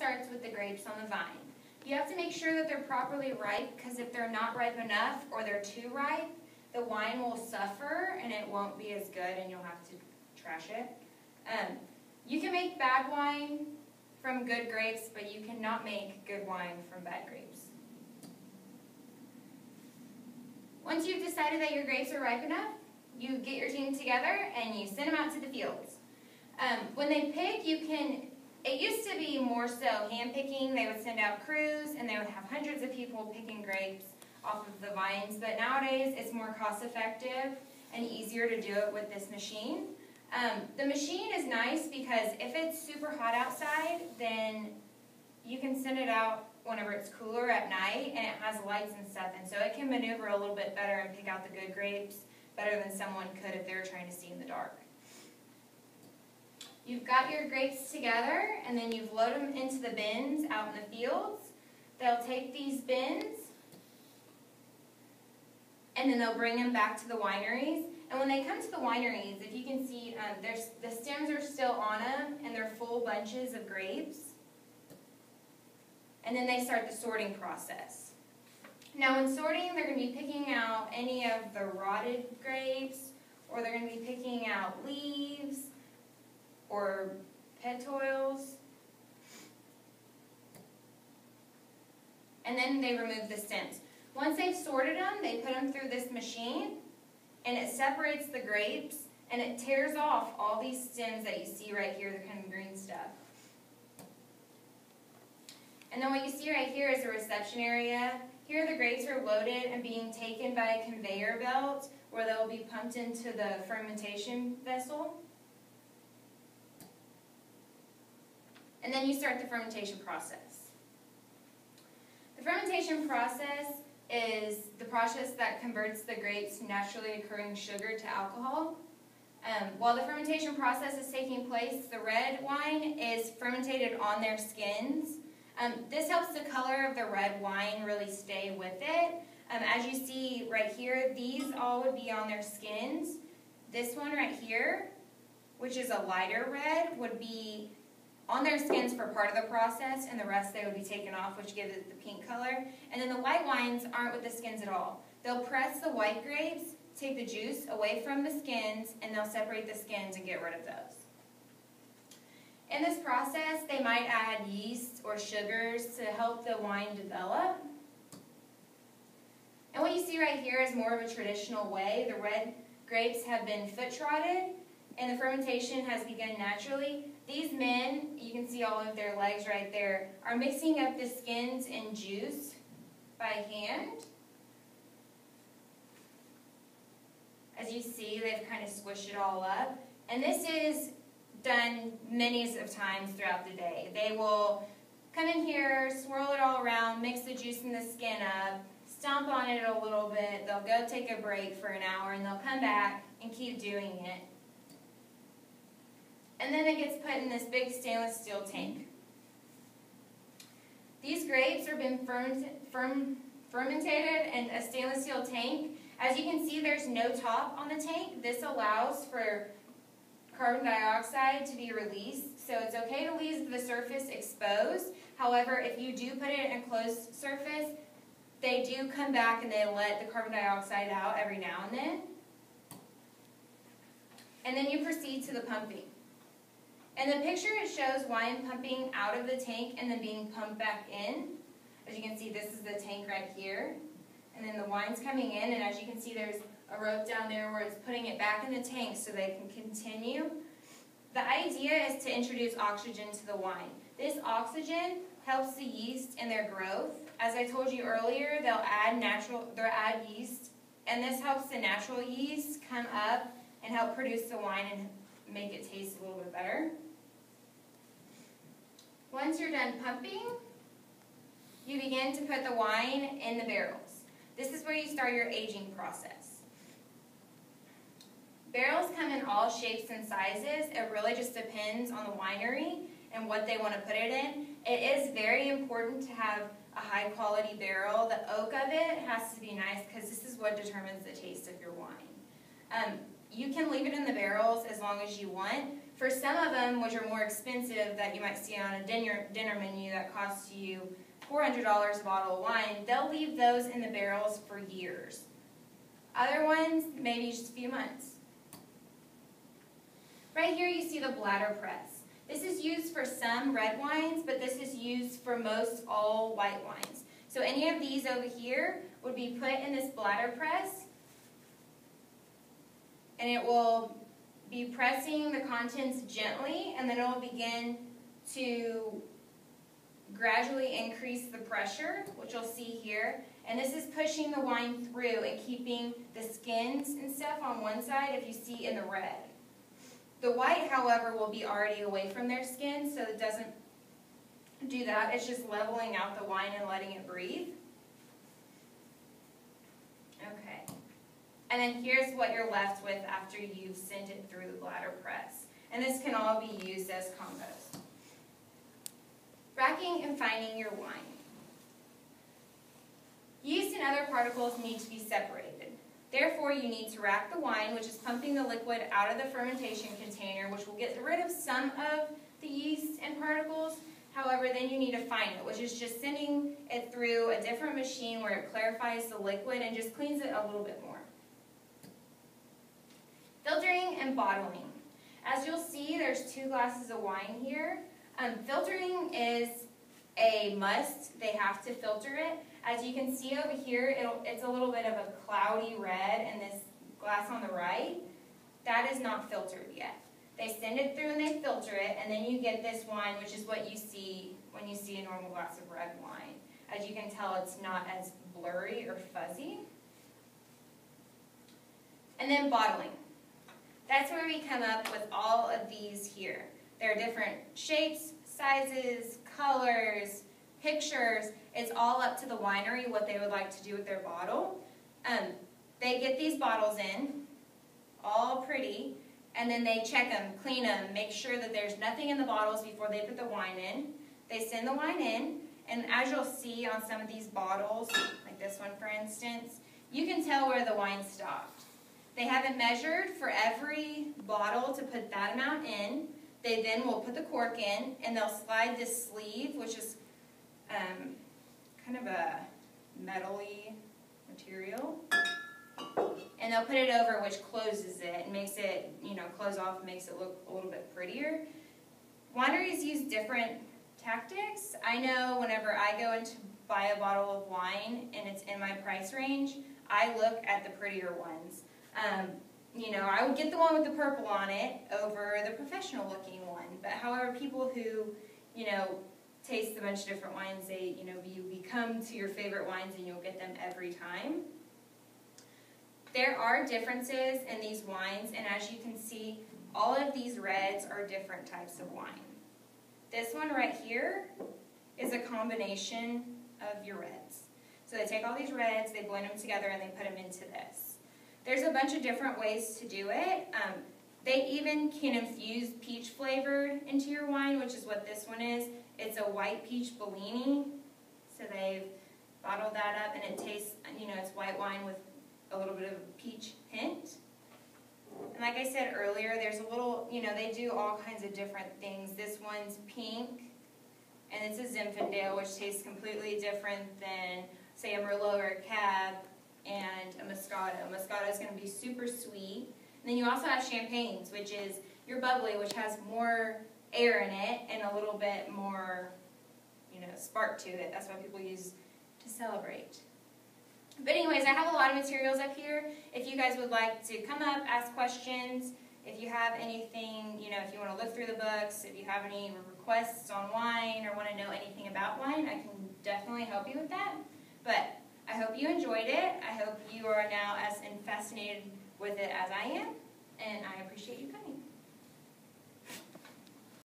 starts with the grapes on the vine. You have to make sure that they're properly ripe, because if they're not ripe enough or they're too ripe, the wine will suffer and it won't be as good and you'll have to trash it. You can make bad wine from good grapes, but you cannot make good wine from bad grapes. Once you've decided that your grapes are ripe enough, you get your team together and you send them out to the fields. When they pick, it used to be more so hand picking. They would send out crews and they would have hundreds of people picking grapes off of the vines, but nowadays it's more cost effective and easier to do it with this machine. The machine is nice because if it's super hot outside, then you can send it out whenever it's cooler at night, and it has lights and stuff, and so it can maneuver a little bit better and pick out the good grapes better than someone could if they were trying to see in the dark. You've got your grapes together, and then you've loaded them into the bins out in the fields. They'll take these bins, and then they'll bring them back to the wineries. And when they come to the wineries, if you can see, the stems are still on them, and they're full bunches of grapes. And then they start the sorting process. Now in sorting, they're going to be picking out any of the rotted grapes, or they're going to be picking out leaves, or petioles. And then they remove the stems. Once they've sorted them, they put them through this machine, and it separates the grapes, and it tears off all these stems that you see right here, the kind of green stuff. And then what you see right here is a reception area. Here the grapes are loaded and being taken by a conveyor belt where they'll be pumped into the fermentation vessel. And then you start the fermentation process. The fermentation process is the process that converts the grapes' naturally occurring sugar to alcohol. While the fermentation process is taking place, the red wine is fermented on their skins. This helps the color of the red wine really stay with it. As you see right here, these all would be on their skins. This one right here, which is a lighter red, would be on their skins for part of the process, and the rest they would be taken off, which gives it the pink color. And then the white wines aren't with the skins at all. They'll press the white grapes, take the juice away from the skins, and they'll separate the skins and get rid of those. In this process, they might add yeast or sugars to help the wine develop. And what you see right here is more of a traditional way. The red grapes have been foot-trotted, and the fermentation has begun naturally. These men, you can see all of their legs right there, are mixing up the skins and juice by hand. As you see, they've kind of squished it all up. And this is done many of times throughout the day. They will come in here, swirl it all around, mix the juice and the skin up, stomp on it a little bit. They'll go take a break for an hour, and they'll come back and keep doing it. And then it gets put in this big stainless steel tank. These grapes are been fermented in a stainless steel tank. As you can see, there's no top on the tank. This allows for carbon dioxide to be released, so it's okay to leave the surface exposed. However, if you do put it in a closed surface, they do come back and they let the carbon dioxide out every now and then. And then you proceed to the pumping. In the picture, it shows wine pumping out of the tank and then being pumped back in. As you can see, this is the tank right here. And then the wine's coming in, and as you can see, there's a rope down there where it's putting it back in the tank so they can continue. The idea is to introduce oxygen to the wine. This oxygen helps the yeast in their growth. As I told you earlier, they'll add yeast, and this helps the natural yeast come up and help produce the wine and make it taste a little bit better. Once you're done pumping, you begin to put the wine in the barrels. This is where you start your aging process. Barrels come in all shapes and sizes. It really just depends on the winery and what they want to put it in. It is very important to have a high quality barrel. The oak of it has to be nice because this is what determines the taste of your wine. You can leave it in the barrels as long as you want, For some of them, which are more expensive, that you might see on a dinner menu that costs you $400 a bottle of wine, they'll leave those in the barrels for years. Other ones, maybe just a few months. Right here you see the bladder press. This is used for some red wines, but this is used for most all white wines. So any of these over here would be put in this bladder press, and it will be pressing the contents gently, and then it will begin to gradually increase the pressure, which you'll see here. And this is pushing the wine through and keeping the skins and stuff on one side, if you see in the red. The white, however, will be already away from their skin, so it doesn't do that. It's just leveling out the wine and letting it breathe. Okay. And then here's what you're left with after you've sent it through the bladder press. And this can all be used as compost. Racking and fining your wine. Yeast and other particles need to be separated. Therefore, you need to rack the wine, which is pumping the liquid out of the fermentation container, which will get rid of some of the yeast and particles. However, then you need to fine it, which is just sending it through a different machine where it clarifies the liquid and just cleans it a little bit more. Filtering and bottling. As you'll see, there's 2 glasses of wine here. Filtering is a must. They have to filter it. As you can see over here, it's a little bit of a cloudy red in this glass on the right. That is not filtered yet. They send it through and they filter it, and then you get this wine, which is what you see when you see a normal glass of red wine. As you can tell, it's not as blurry or fuzzy. And then bottling. That's where we come up with all of these here. There are different shapes, sizes, colors, pictures. It's all up to the winery what they would like to do with their bottle. They get these bottles in, all pretty, and then they check them, clean them, make sure that there's nothing in the bottles before they put the wine in. They send the wine in, and as you'll see on some of these bottles, like this one for instance, you can tell where the wine stopped. They have it measured for every bottle to put that amount in. They then will put the cork in, and they'll slide this sleeve, which is kind of a metal-y material, and they'll put it over, which closes it and makes it, close off and makes it look a little bit prettier. Wineries use different tactics. I know whenever I go in to buy a bottle of wine and it's in my price range, I look at the prettier ones. I would get the one with the purple on it over the professional looking one. But however, people who, taste a bunch of different wines, you come to your favorite wines and you'll get them every time. There are differences in these wines, and as you can see, all of these reds are different types of wine. This one right here is a combination of your reds. So they take all these reds, they blend them together, and they put them into this. There's a bunch of different ways to do it. They even can infuse peach flavor into your wine, which is what this one is. It's a white peach Bellini. So they've bottled that up, and it tastes, it's white wine with a little bit of a peach hint. And like I said earlier, there's a little, they do all kinds of different things. This one's pink, and it's a Zinfandel, which tastes completely different than, say, a Merlot or a Cab and a Moscato. Moscato is going to be super sweet. And then you also have champagnes, which is your bubbly, which has more air in it and a little bit more, spark to it. That's what people use to celebrate. But anyways, I have a lot of materials up here. If you guys would like to come up, ask questions, if you have anything, if you want to look through the books, if you have any requests on wine or want to know anything about wine, I can definitely help you with that. But I hope you enjoyed it. I hope you are now as fascinated with it as I am, and I appreciate you coming.